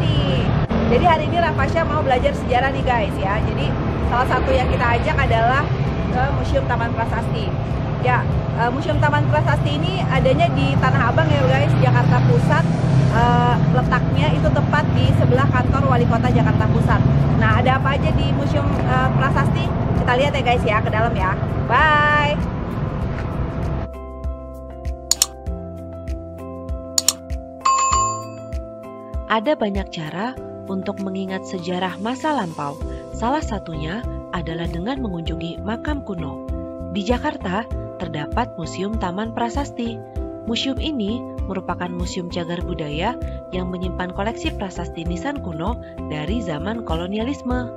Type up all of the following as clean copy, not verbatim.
Prasasti. Jadi hari ini Rafasya mau belajar sejarah nih guys ya. Jadi salah satu yang kita ajak adalah ke Museum Taman Prasasti. Ya, Museum Taman Prasasti ini adanya di Tanah Abang ya guys, Jakarta Pusat. Letaknya itu tepat di sebelah kantor Wali Kota Jakarta Pusat. Nah, ada apa aja di Museum Prasasti? Kita lihat ya guys ya, ke dalam ya. Bye. Ada banyak cara untuk mengingat sejarah masa lampau. Salah satunya adalah dengan mengunjungi makam kuno. Di Jakarta terdapat Museum Taman Prasasti. Museum ini merupakan museum cagar budaya yang menyimpan koleksi prasasti nisan kuno dari zaman kolonialisme.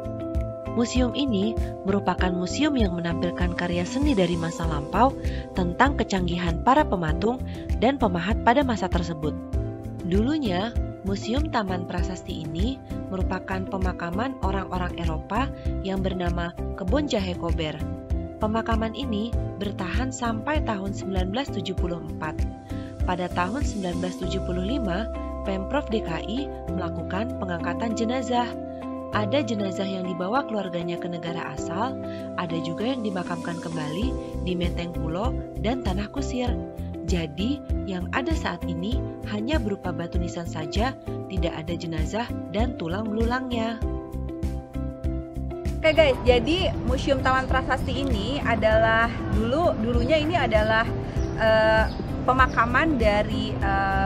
Museum ini merupakan museum yang menampilkan karya seni dari masa lampau tentang kecanggihan para pematung dan pemahat pada masa tersebut. Dulunya, Museum Taman Prasasti ini merupakan pemakaman orang-orang Eropa yang bernama Kebun Jahe Kober. Pemakaman ini bertahan sampai tahun 1974. Pada tahun 1975, Pemprov DKI melakukan pengangkatan jenazah. Ada jenazah yang dibawa keluarganya ke negara asal, ada juga yang dimakamkan kembali di Menteng Pulo dan Tanah Kusir. Jadi, yang ada saat ini hanya berupa batu nisan saja, tidak ada jenazah dan tulang belulangnya. Oke guys, jadi Museum Taman Prasasti ini adalah dulunya ini adalah pemakaman dari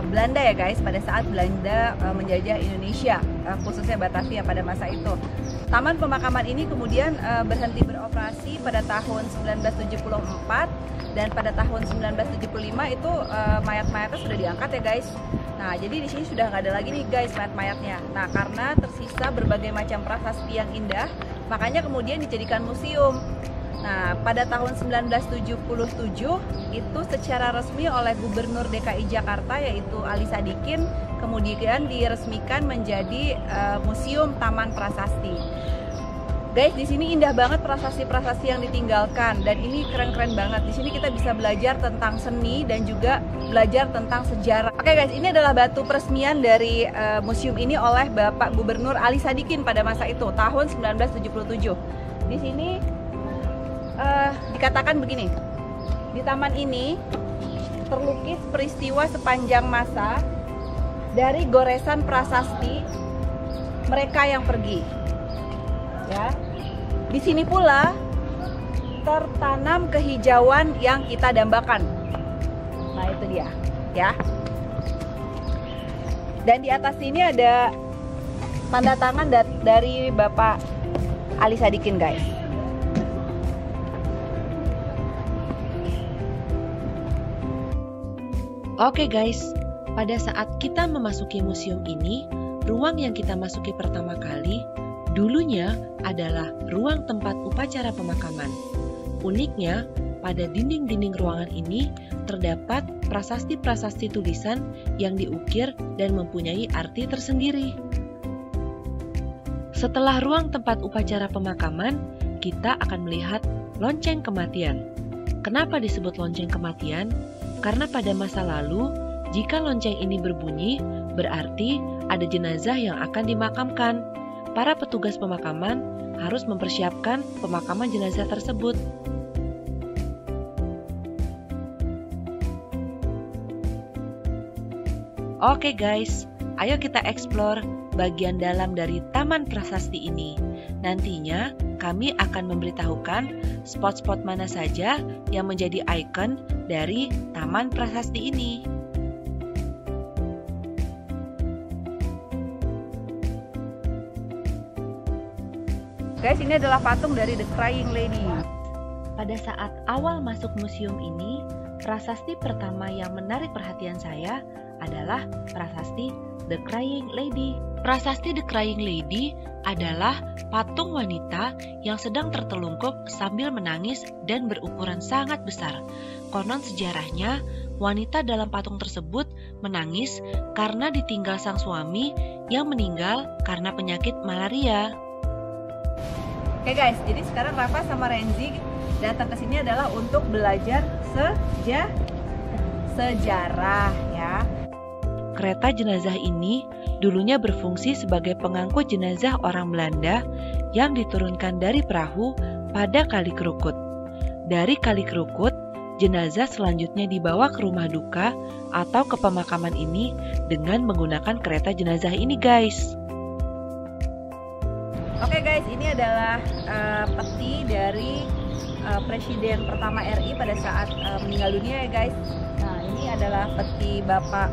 Belanda ya guys, pada saat Belanda menjajah Indonesia, khususnya Batavia pada masa itu. Taman pemakaman ini kemudian berhenti beroperasi pada tahun 1974 dan pada tahun 1975 itu mayat-mayatnya sudah diangkat ya guys. Nah, jadi di sini sudah nggak ada lagi nih guys mayat-mayatnya. Nah, karena tersisa berbagai macam prasasti yang indah, makanya kemudian dijadikan museum. Nah, pada tahun 1977 itu secara resmi oleh Gubernur DKI Jakarta yaitu Ali Sadikin kemudian diresmikan menjadi Museum Taman Prasasti. Guys, di sini indah banget prasasti-prasasti yang ditinggalkan dan ini keren-keren banget. Di sini kita bisa belajar tentang seni dan juga belajar tentang sejarah. Oke guys, ini adalah batu peresmian dari museum ini oleh Bapak Gubernur Ali Sadikin pada masa itu tahun 1977. Di sini dikatakan begini, di taman ini terlukis peristiwa sepanjang masa dari goresan prasasti mereka yang pergi. Ya, di sini pula tertanam kehijauan yang kita dambakan. Nah itu dia, ya. Dan di atas sini ada tanda tangan dari Bapak Ali Sadikin guys. Oke guys, pada saat kita memasuki museum ini, ruang yang kita masuki pertama kali dulunya adalah ruang tempat upacara pemakaman. Uniknya, pada dinding-dinding ruangan ini terdapat prasasti-prasasti tulisan yang diukir dan mempunyai arti tersendiri. Setelah ruang tempat upacara pemakaman, kita akan melihat lonceng kematian. Kenapa disebut lonceng kematian? Karena pada masa lalu, jika lonceng ini berbunyi, berarti ada jenazah yang akan dimakamkan. Para petugas pemakaman harus mempersiapkan pemakaman jenazah tersebut. Oke guys, ayo kita explore bagian dalam dari Taman Prasasti ini. Nantinya kami akan memberitahukan spot-spot mana saja yang menjadi ikon dari Taman Prasasti ini. Guys, ini adalah patung dari The Crying Lady. Pada saat awal masuk museum ini, prasasti pertama yang menarik perhatian saya adalah prasasti The Crying Lady. Prasasti The Crying Lady adalah patung wanita yang sedang tertelungkup sambil menangis dan berukuran sangat besar. Konon sejarahnya, wanita dalam patung tersebut menangis karena ditinggal sang suami yang meninggal karena penyakit malaria. Oke guys, jadi sekarang Rafa sama Renzi datang ke sini adalah untuk belajar sejarah ya. Kereta jenazah ini dulunya berfungsi sebagai pengangkut jenazah orang Belanda yang diturunkan dari perahu pada Kali Krukut. Dari Kali Krukut, jenazah selanjutnya dibawa ke rumah duka atau ke pemakaman ini dengan menggunakan kereta jenazah ini, guys. Oke guys, ini adalah peti dari Presiden pertama RI pada saat meninggal dunia ya guys. Nah, ini adalah peti Bapak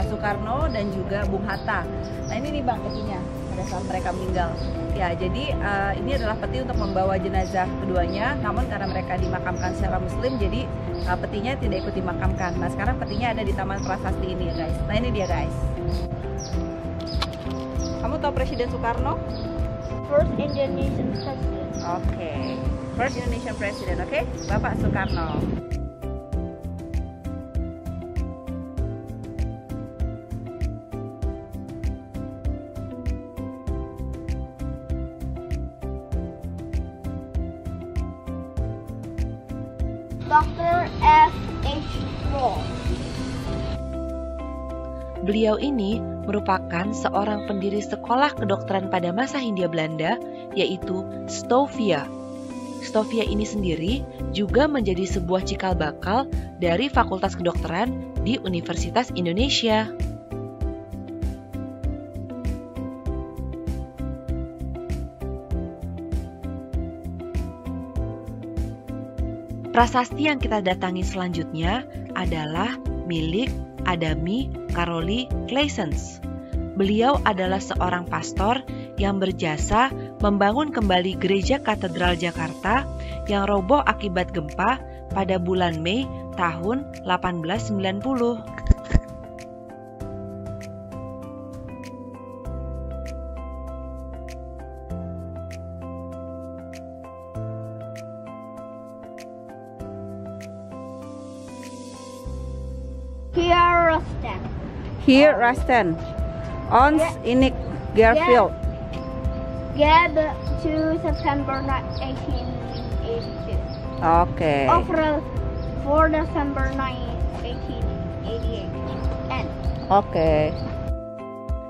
Soekarno dan juga Bung Hatta. Nah, ini nih Bang petinya pada saat mereka meninggal. Ya, jadi ini adalah peti untuk membawa jenazah keduanya. Namun karena mereka dimakamkan secara Muslim, jadi petinya tidak ikut dimakamkan. Nah, sekarang petinya ada di Taman Prasasti ini ya guys. Nah, ini dia guys. Kamu tahu Presiden Soekarno? First Indonesian President. Oke, First Indonesian President, oke? Bapak Soekarno. Dr. F.H. Ross. Beliau ini merupakan seorang pendiri sekolah kedokteran pada masa Hindia Belanda, yaitu Stovia. Stovia ini sendiri juga menjadi sebuah cikal bakal dari Fakultas Kedokteran di Universitas Indonesia. Prasasti yang kita datangi selanjutnya adalah milik Adami Karoli Claessens. Beliau adalah seorang pastor yang berjasa membangun kembali Gereja Katedral Jakarta yang roboh akibat gempa pada bulan Mei tahun 1890. Here Ruston, Ons Inik Garfield. Gab to September 1882. Oke. April 4 December 1888. N. Oke.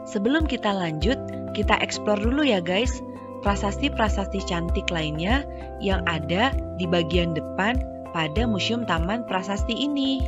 Sebelum kita lanjut, kita explore dulu ya guys, prasasti-prasasti cantik lainnya yang ada di bagian depan pada Museum Taman Prasasti ini.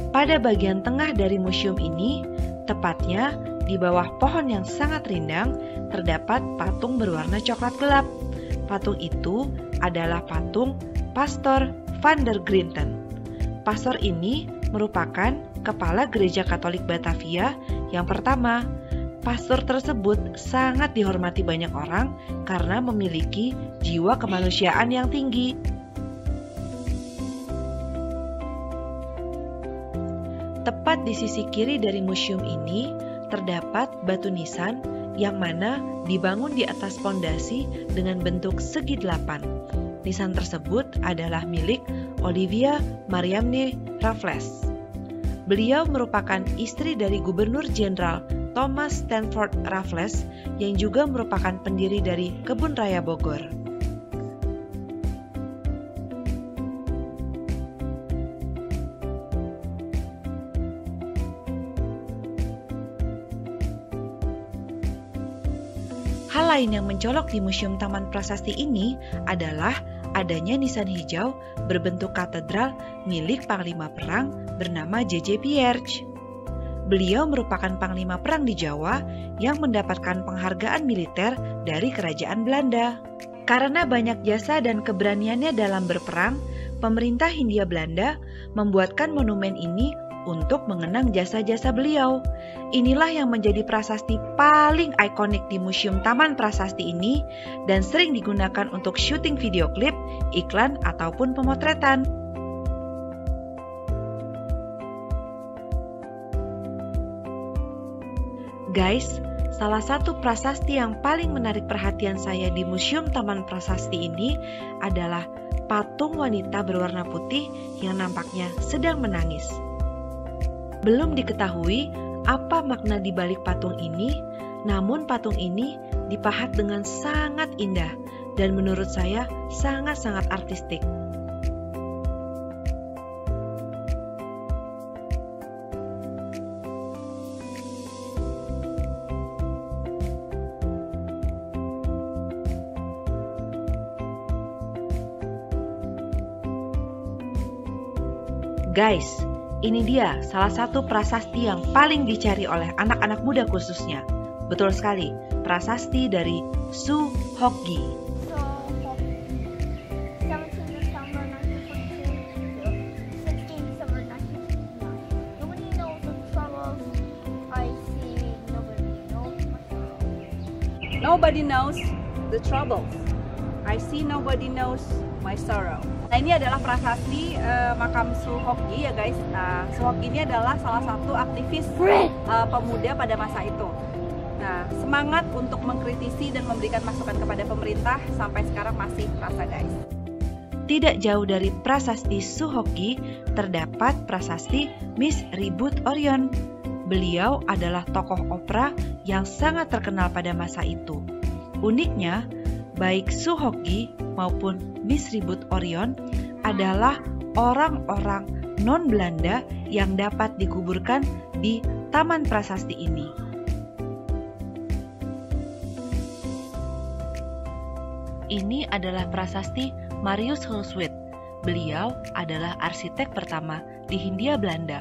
Pada bagian tengah dari museum ini, tepatnya di bawah pohon yang sangat rindang, terdapat patung berwarna coklat gelap. Patung itu adalah patung Pastor van der Grinten. Pastor ini merupakan kepala Gereja Katolik Batavia yang pertama. Pastor tersebut sangat dihormati banyak orang karena memiliki jiwa kemanusiaan yang tinggi. Tepat di sisi kiri dari museum ini terdapat batu nisan yang mana dibangun di atas pondasi dengan bentuk segi 8. Nisan tersebut adalah milik Olivia Mariamne Raffles. Beliau merupakan istri dari Gubernur Jenderal Thomas Stanford Raffles yang juga merupakan pendiri dari Kebun Raya Bogor. Hal lain yang mencolok di Museum Taman Prasasti ini adalah adanya nisan hijau berbentuk katedral milik Panglima Perang bernama J.J. Pierce. Beliau merupakan Panglima Perang di Jawa yang mendapatkan penghargaan militer dari Kerajaan Belanda. Karena banyak jasa dan keberaniannya dalam berperang, pemerintah Hindia Belanda membuatkan monumen ini untuk mengenang jasa-jasa beliau. Inilah yang menjadi prasasti paling ikonik di Museum Taman Prasasti ini dan sering digunakan untuk syuting video klip, iklan, ataupun pemotretan. Guys, salah satu prasasti yang paling menarik perhatian saya di Museum Taman Prasasti ini adalah patung wanita berwarna putih yang nampaknya sedang menangis. Belum diketahui apa makna di balik patung ini, namun patung ini dipahat dengan sangat indah dan menurut saya sangat-sangat artistik. Guys, ini dia salah satu prasasti yang paling dicari oleh anak-anak muda khususnya. Betul sekali, prasasti dari Su Hokgi. So, 17 December 1942 to 16 December 1969. Nobody knows the troubles I see. Nobody knows my sorrow. Nobody knows the troubles. I see nobody knows my sorrow. Nah, ini adalah prasasti makam Su Hokgi ya guys. Nah, Su Hokgi ini adalah salah satu aktivis pemuda pada masa itu. Nah, semangat untuk mengkritisi dan memberikan masukan kepada pemerintah sampai sekarang masih terasa guys. Tidak jauh dari prasasti Su Hokgi terdapat prasasti Miss Ribut Orion. Beliau adalah tokoh opera yang sangat terkenal pada masa itu. Uniknya, baik Su Hokgi maupun Miss Ribut Orion adalah orang-orang non-Belanda yang dapat dikuburkan di Taman Prasasti ini. Ini adalah prasasti Marius Hulswit. Beliau adalah arsitek pertama di Hindia Belanda.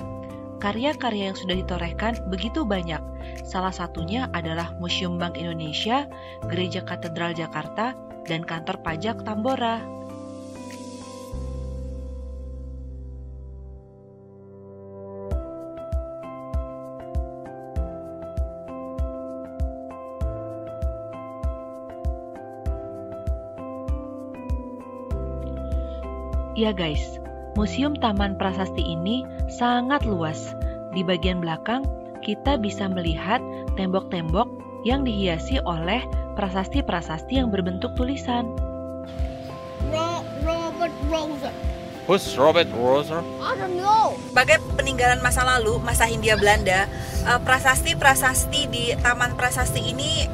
Karya-karya yang sudah ditorehkan begitu banyak. Salah satunya adalah Museum Bank Indonesia, Gereja Katedral Jakarta, dan Kantor Pajak Tambora. Ya guys, Museum Taman Prasasti ini sangat luas. Di bagian belakang, kita bisa melihat tembok-tembok yang dihiasi oleh prasasti-prasasti yang berbentuk tulisan. Robert Roser. Who's Robert Roser? I don't know. Sebagai peninggalan masa lalu, masa Hindia Belanda, prasasti-prasasti di Taman Prasasti ini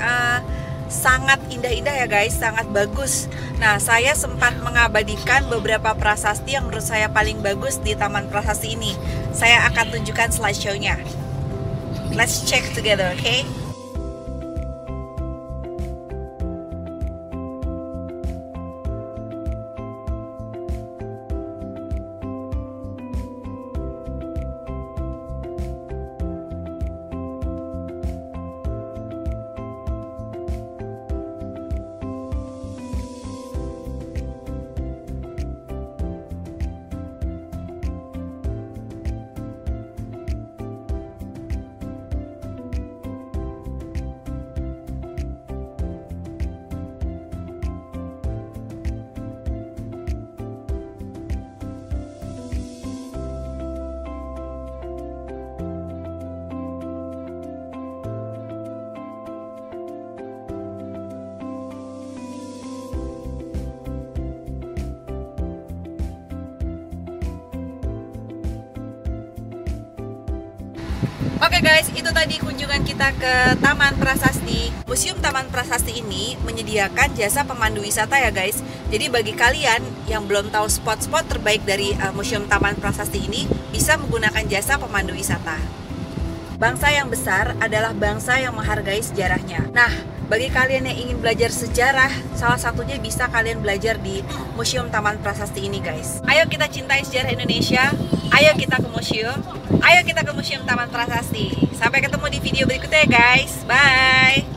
sangat indah-indah ya guys, sangat bagus. Nah, saya sempat mengabadikan beberapa prasasti yang menurut saya paling bagus di Taman Prasasti ini. Saya akan tunjukkan slideshow-nya. Let's check together, okay? Oke guys, itu tadi kunjungan kita ke Taman Prasasti. Museum Taman Prasasti ini menyediakan jasa pemandu wisata ya guys. Jadi bagi kalian yang belum tahu spot-spot terbaik dari Museum Taman Prasasti ini, bisa menggunakan jasa pemandu wisata. Bangsa yang besar adalah bangsa yang menghargai sejarahnya. Nah, bagi kalian yang ingin belajar sejarah, salah satunya bisa kalian belajar di Museum Taman Prasasti ini guys. Ayo kita cintai sejarah Indonesia, ayo kita ke museum, ayo kita ke Museum Taman Prasasti. Sampai ketemu di video berikutnya guys, bye!